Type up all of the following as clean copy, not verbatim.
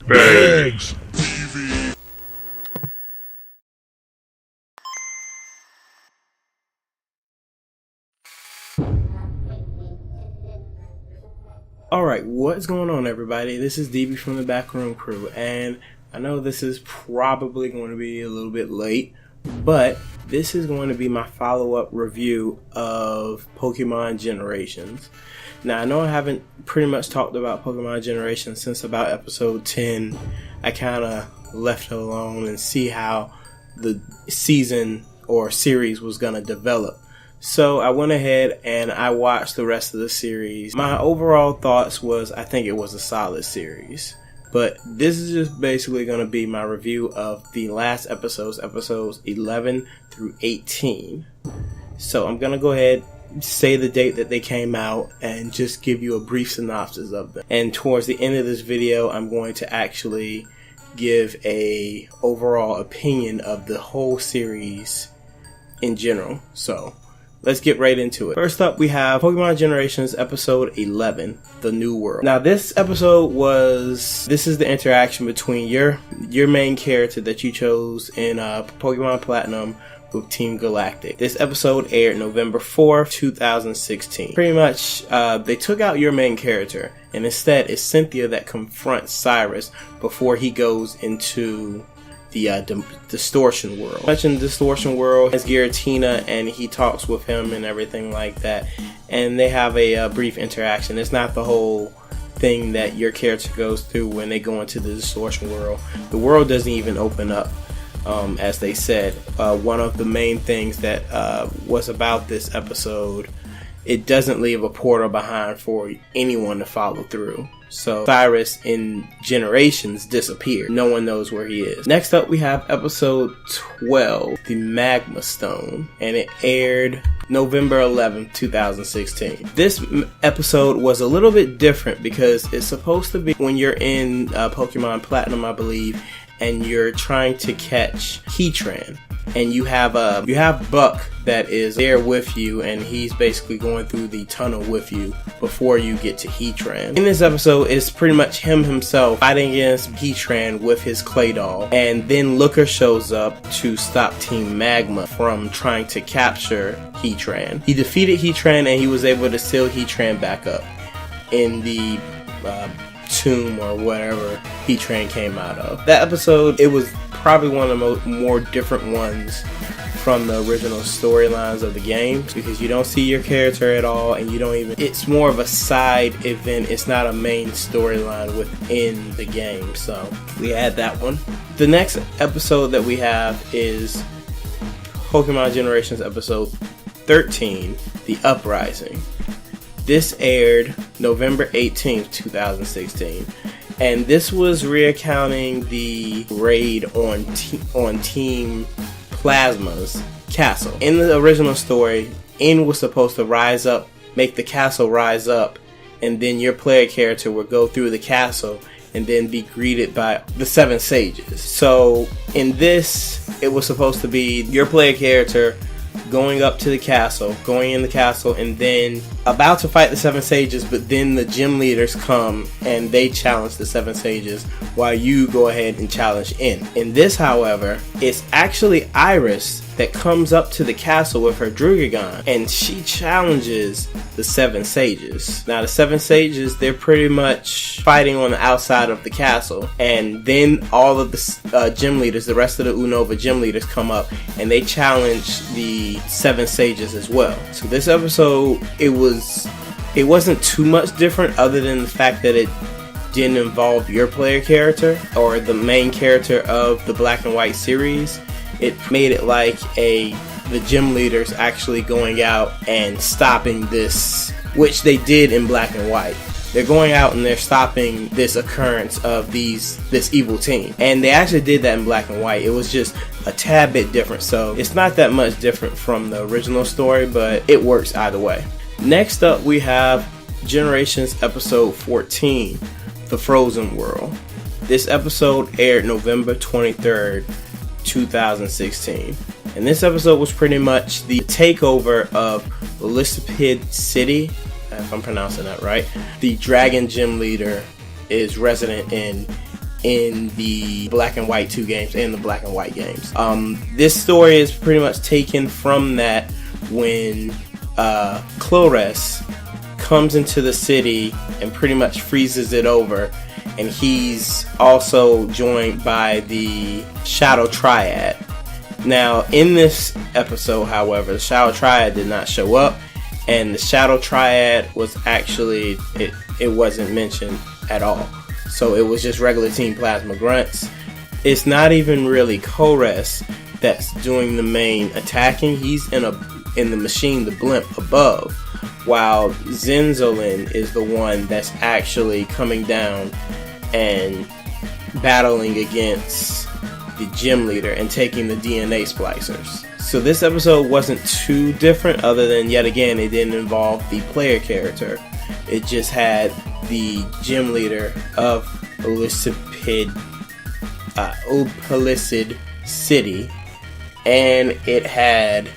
Bags. Alright, what's going on, everybody? This is DB from the Backroom Crew, and I know this is probably going to be a little bit late, but this is going to be my follow-up review of Pokemon Generations. Now, I know I haven't pretty much talked about Pokemon Generations since about episode 10. I kind of left it alone and see how the season or series was going to develop. So I went ahead and I watched the rest of the series. My overall thoughts was I think it was a solid series. But this is just basically going to be my review of the last episodes 11 through 18. So I'm going to go ahead, say the date that they came out, and just give you a brief synopsis of them. And towards the end of this video, I'm going to actually give a overall opinion of the whole series in general. So let's get right into it. First up, we have Pokemon Generations episode 11, The New World. Now, this is the interaction between your main character that you chose in Pokemon Platinum with Team Galactic. This episode aired November 4th, 2016. Pretty much, they took out your main character, and instead it's Cynthia that confronts Cyrus before he goes into the Distortion World. Much in the Distortion World is Giratina, and he talks with him and everything like that, and they have a brief interaction. It's not the whole thing that your character goes through when they go into the Distortion World. The world doesn't even open up, as they said. One of the main things that was about this episode, it doesn't leave a portal behind for anyone to follow through. So Cyrus in Generations disappeared. No one knows where he is. Next up, we have episode 12, The Magma Stone, and it aired November 11th, 2016. This episode was a little bit different because it's supposed to be when you're in Pokemon Platinum, I believe, and you're trying to catch Heatran. And you have Buck that is there with you, and he's basically going through the tunnel with you before you get to Heatran. In this episode, it's pretty much him himself fighting against Heatran with his clay doll, and then Looker shows up to stop Team Magma from trying to capture Heatran. He defeated Heatran, and he was able to seal Heatran back up in the tomb or whatever Heatran came out of. That episode, it was probably one of the more different ones from the original storylines of the games, because you don't see your character at all, and it's more of a side event. It's not a main storyline within the game, so we had that one. The next episode that we have is Pokemon Generations episode 13, The Uprising. This aired November 18th, 2016. And this was recounting the raid on Team Plasma's castle. In the original story, In was supposed to rise up, make the castle rise up, and then your player character would go through the castle and then be greeted by the 7 sages. So in this, it was supposed to be your player character going in the castle, and then about to fight the 7 sages, but then the gym leaders come and they challenge the 7 sages while you go ahead and challenge In. In this, however, it's actually Iris that comes up to the castle with her Drugagon, and she challenges the 7 sages. Now, the 7 sages, they're pretty much fighting on the outside of the castle, and then all of the gym leaders, the rest of the Unova gym leaders, come up and they challenge the 7 sages as well. So this episode, it wasn't too much different other than the fact that it didn't involve your player character or the main character of the Black and White series. It made it like the gym leaders actually going out and stopping this, which they did in Black and White. They're going out and they're stopping this occurrence of this evil team. And they actually did that in Black and White. It was just a tad bit different. So it's not that much different from the original story, but it works either way. Next up, we have Generations episode 14, The Frozen World. This episode aired November 23rd, 2016. And this episode was pretty much the takeover of Elizabeth City, if I'm pronouncing that right. The Dragon Gym Leader is resident in in the Black and White 2 games and the Black and White games. This story is pretty much taken from that when Clores comes into the city and pretty much freezes it over, and he's also joined by the Shadow Triad. Now, in this episode, however, the Shadow Triad did not show up, and the Shadow Triad was actually, it wasn't mentioned at all. So it was just regular Team Plasma Grunts. It's not even really Clores that's doing the main attacking. He's in the machine, the blimp above, while Zenzolin is the one that's actually coming down and battling against the gym leader and taking the DNA splicers. So this episode wasn't too different, other than yet again it didn't involve the player character. It just had the gym leader of Uprising City, and it had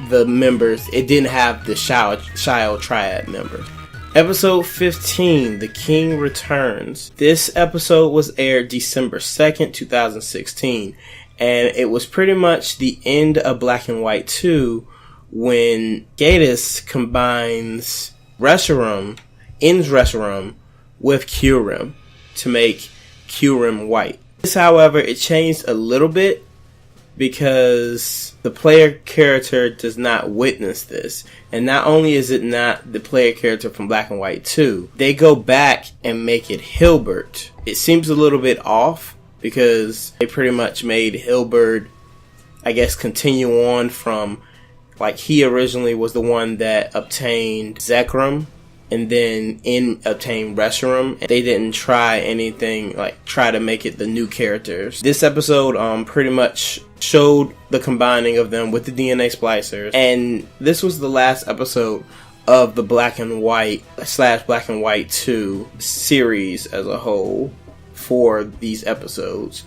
the members. It didn't have the Shadow Triad members. Episode 15, The King Returns. This episode was aired December 2nd, 2016, and it was pretty much the end of Black and White 2 when Gatus combines Reshiram with Kyurem to make Kyurem White. This, however, it changed a little bit because the player character does not witness this. And not only is it not the player character from Black and White 2, they go back and make it Hilbert. It seems a little bit off because they pretty much made Hilbert, I guess, continue on from, like, he originally was the one that obtained Zekrom and then obtained Reshiram. They didn't try anything, like, try to make it the new characters. This episode pretty much showed the combining of them with the DNA splicers, and this was the last episode of the Black and White / Black and White 2 series as a whole for these episodes.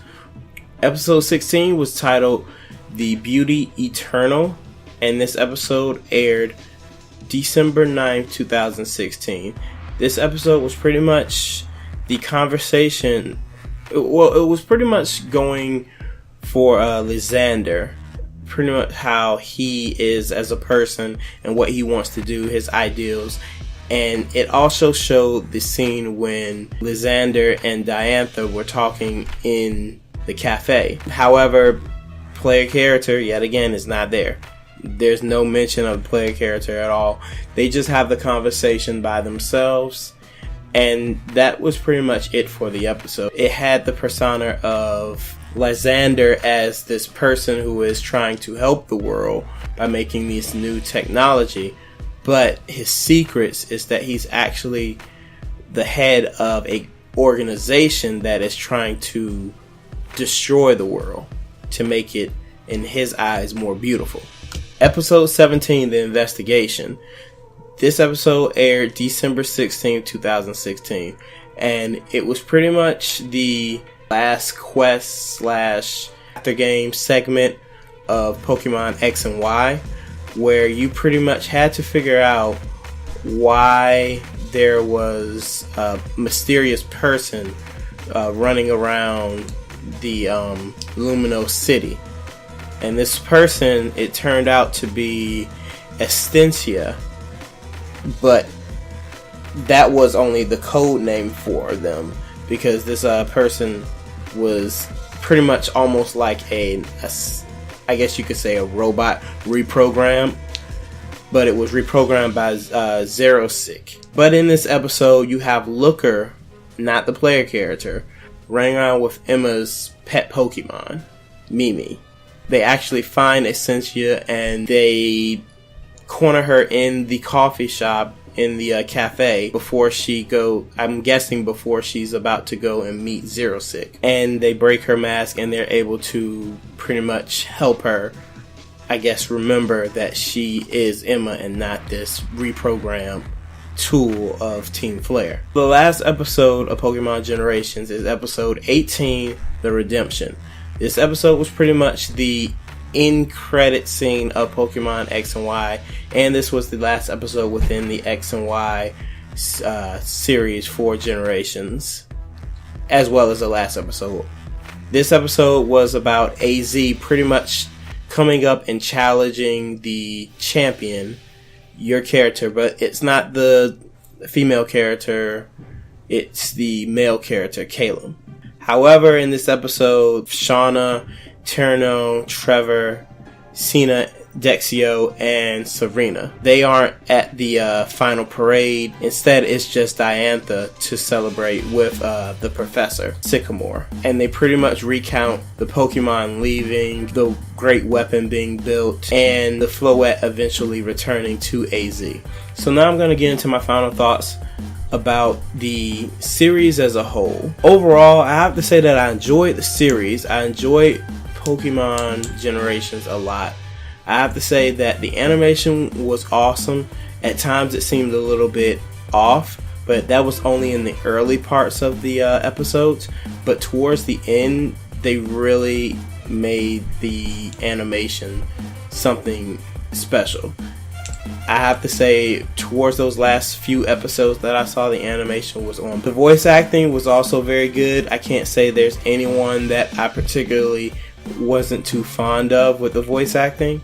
Episode 16 was titled The Beauty Eternal, and this episode aired December 9th, 2016. This episode was pretty much the conversation. Well, it was pretty much going for Lysander, pretty much how he is as a person and what he wants to do, his ideals. And it also showed the scene when Lysander and Diantha were talking in the cafe. However, player character, yet again, is not there. There's no mention of the player character at all. They just have the conversation by themselves, and that was pretty much it for the episode. It had the persona of Lysander as this person who is trying to help the world by making this new technology, but his secrets is that he's actually the head of a organization that is trying to destroy the world to make it, in his eyes, more beautiful. Episode 17, The Investigation. This episode aired December 16th, 2016, and it was pretty much the last quest / after game segment of Pokemon X and Y, where you pretty much had to figure out why there was a mysterious person running around the Lumino City. And this person, it turned out to be Estencia, but that was only the code name for them, because this person was pretty much almost like I guess you could say a robot reprogrammed, but it was reprogrammed by Xerosic. But in this episode, you have Looker, not the player character, running around with Emma's pet Pokemon, Mimi. They actually find Essentia and they corner her in the coffee shop, in the cafe, before I'm guessing before she's about to go and meet Xerosic. And they break her mask and they're able to pretty much help her, I guess, remember that she is Emma and not this reprogrammed tool of Team Flare. The last episode of Pokemon Generations is episode 18, The Redemption. This episode was pretty much the end credit scene of Pokemon X and Y, and this was the last episode within the X and Y series for Generations. as well as the last episode. This episode was about AZ pretty much coming up and challenging the champion, your character, but it's not the female character, it's the male character, Caleb. However, in this episode, Shauna, Tierno, Trevor, Cena, Dexio, and Serena, they aren't at the final parade. Instead, it's just Diantha to celebrate with the professor, Sycamore. And they pretty much recount the Pokemon leaving, the great weapon being built, and the Floette eventually returning to AZ. So now I'm going to get into my final thoughts about the series as a whole. Overall, I have to say that I enjoyed the series. I enjoyed Pokemon Generations a lot. I have to say that the animation was awesome. At times it seemed a little bit off, but that was only in the early parts of the episodes. But towards the end, they really made the animation something special. I have to say, towards those last few episodes that I saw, the animation was on. The voice acting was also very good. I can't say there's anyone that I particularly wasn't too fond of with the voice acting.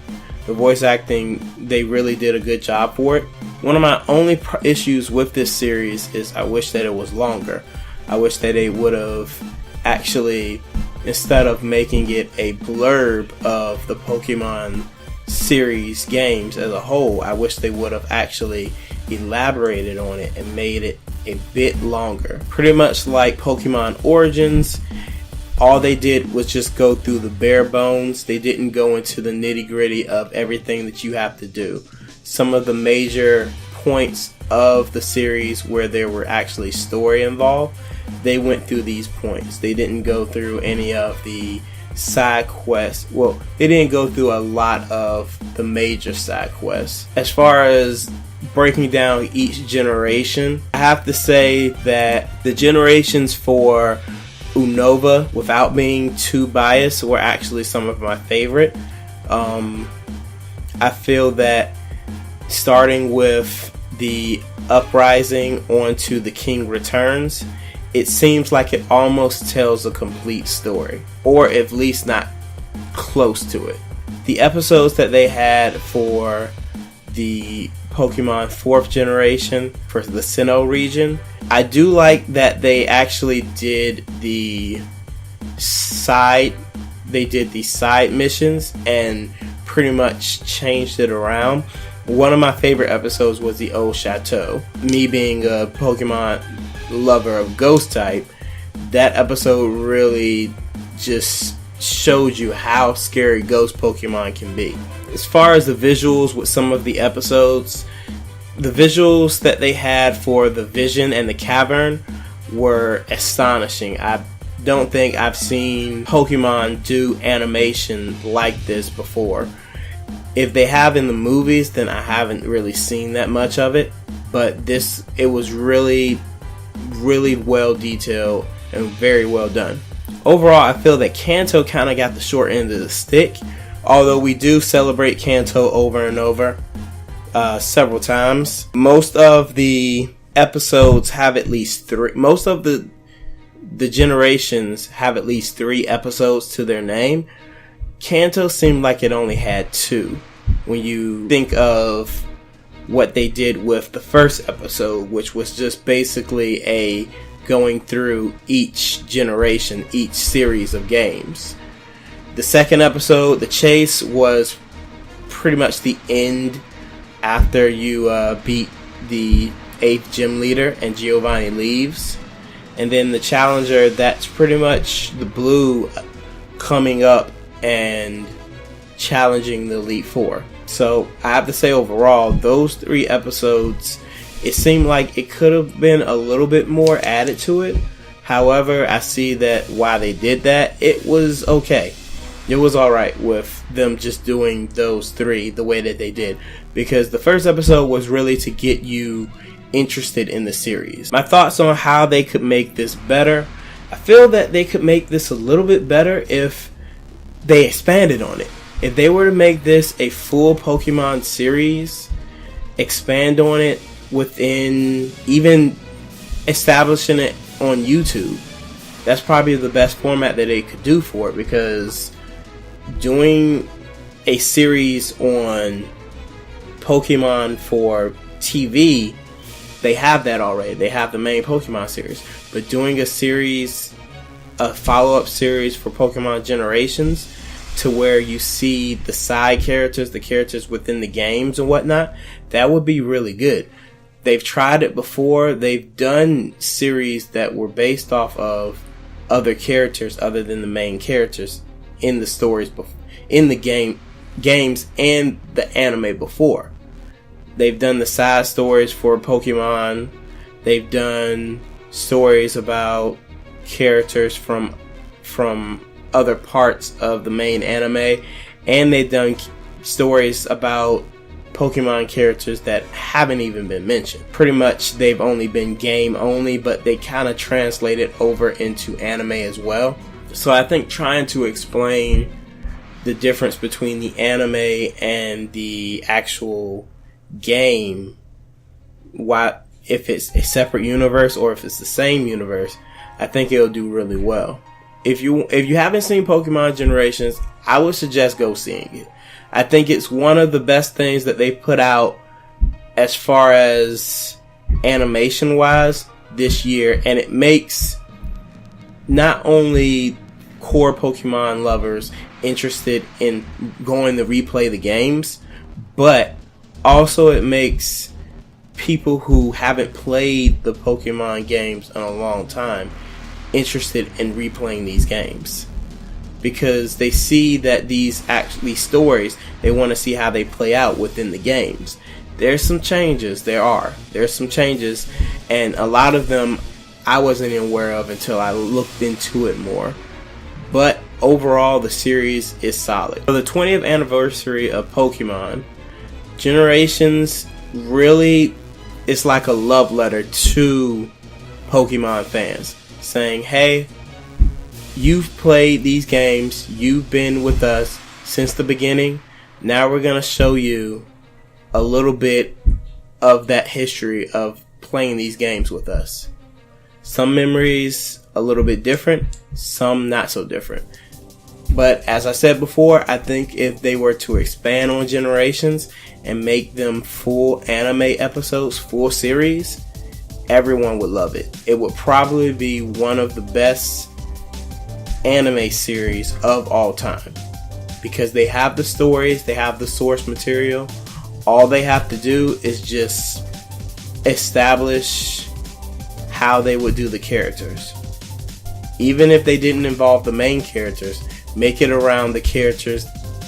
The voice acting, they really did a good job for it. One of my only issues with this series is I wish that it was longer. I wish that they would have actually, instead of making it a blurb of the Pokemon series games as a whole, I wish they would have actually elaborated on it and made it a bit longer. Pretty much like Pokemon Origins, all they did was just go through the bare bones. They didn't go into the nitty-gritty of everything that you have to do. Some of the major points of the series where there were actually story involved, they went through these points. They didn't go through any of the side quests. Well, they didn't go through a lot of the major side quests. As far as breaking down each generation, I have to say that the generations for Unova, without being too biased, were actually some of my favorite. I feel that starting with the Uprising onto the King Returns, it seems like it almost tells a complete story, or at least not close to it. The episodes that they had for the Pokemon 4th generation for the Sinnoh region, I do like that they actually did the side missions and pretty much changed it around. One of my favorite episodes was the Old Chateau. Me being a Pokemon lover of Ghost type, that episode really just showed you how scary Ghost Pokemon can be. As far as the visuals with some of the episodes, the visuals that they had for the Vision and the Cavern were astonishing. I don't think I've seen Pokemon do animation like this before. If they have in the movies, then I haven't really seen that much of it. But it was really, really well detailed and very well done. Overall, I feel that Kanto kind of got the short end of the stick. Although we do celebrate Kanto over and over several times. Most of the episodes have at least three. Most of the generations have at least 3 episodes to their name. Kanto seemed like it only had 2. When you think of what they did with the first episode, which was just basically a going through each generation, each series of games. The second episode, The Chase, was pretty much the end after you beat the 8th gym leader and Giovanni leaves. And then the Challenger, that's pretty much the Blue coming up and challenging the Elite Four. So I have to say overall, those 3 episodes, it seemed like it could have been a little bit more added to it. However, I see that while they did that, it was okay. It was alright with them just doing those 3 the way that they did. Because the first episode was really to get you interested in the series. My thoughts on how they could make this better. I feel that they could make this a little bit better if they expanded on it. If they were to make this a full Pokemon series, expand on it within even establishing it on YouTube, that's probably the best format that they could do for it, because doing a series on Pokemon for TV, they have that already. They have the main Pokemon series. But doing a follow-up series for Pokemon Generations, to where you see the side characters, the characters within the games and whatnot, that would be really good. They've tried it before. They've done series that were based off of other characters other than the main characters in the stories, in the games and the anime before. They've done the side stories for Pokemon. They've done stories about characters from other parts of the main anime, and they've done stories about Pokemon characters that haven't even been mentioned. Pretty much they've only been game only, but they kind of translate it over into anime as well. So I think trying to explain the difference between the anime and the actual game, if it's a separate universe or if it's the same universe, I think it'll do really well. If you haven't seen Pokemon Generations, I would suggest go seeing it. I think it's one of the best things that they put out as far as animation wise this year, and it makes not only core Pokemon lovers interested in going to replay the games, but also it makes people who haven't played the Pokemon games in a long time interested in replaying these games, because they see that these stories, they want to see how they play out within the games. There's some changes, there's some changes, and a lot of them I wasn't even aware of until I looked into it more. But overall, the series is solid. For the 20th anniversary of Pokemon Generations, really, it's like a love letter to Pokemon fans, saying, hey, you've played these games, you've been with us since the beginning, now we're going to show you a little bit of that history of playing these games with us. Some memories a little bit different, some not so different. But as I said before, I think if they were to expand on Generations and make them full anime episodes, full series, everyone would love it. It would probably be one of the best anime series of all time, because they have the stories, they have the source material. All they have to do is just establish how they would do the characters. Even if they didn't involve the main characters, make it around the characters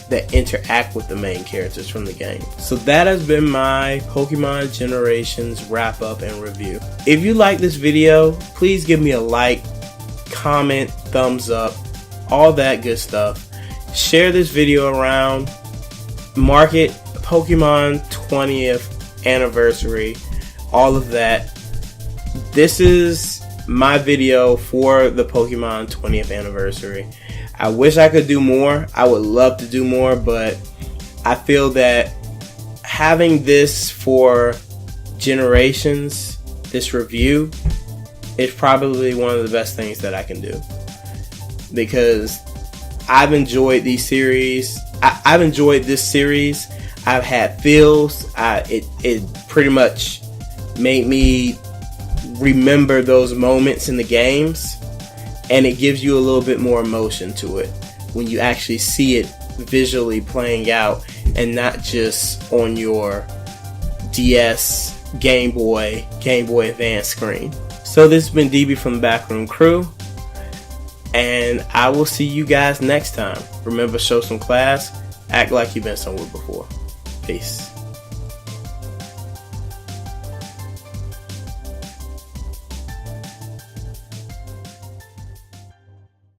that interact with the main characters from the game. So that has been my Pokemon Generations wrap up and review. If you like this video, please give me a like, comment, thumbs up, all that good stuff. Share this video around. Mark it Pokemon 20th anniversary, all of that. This is my video for the Pokemon 20th anniversary. I wish I could do more. I would love to do more, but I feel that having this for Generations, this review, is probably one of the best things that I can do, because I've enjoyed these series. I've enjoyed this series. I've had feels. It pretty much made me remember those moments in the games, and it gives you a little bit more emotion to it when you actually see it visually playing out and not just on your DS, Game Boy Advance screen. So this has been DB from the Backroom Crew, and I will see you guys next time. Remember, show some class, act like you've been somewhere before. Peace.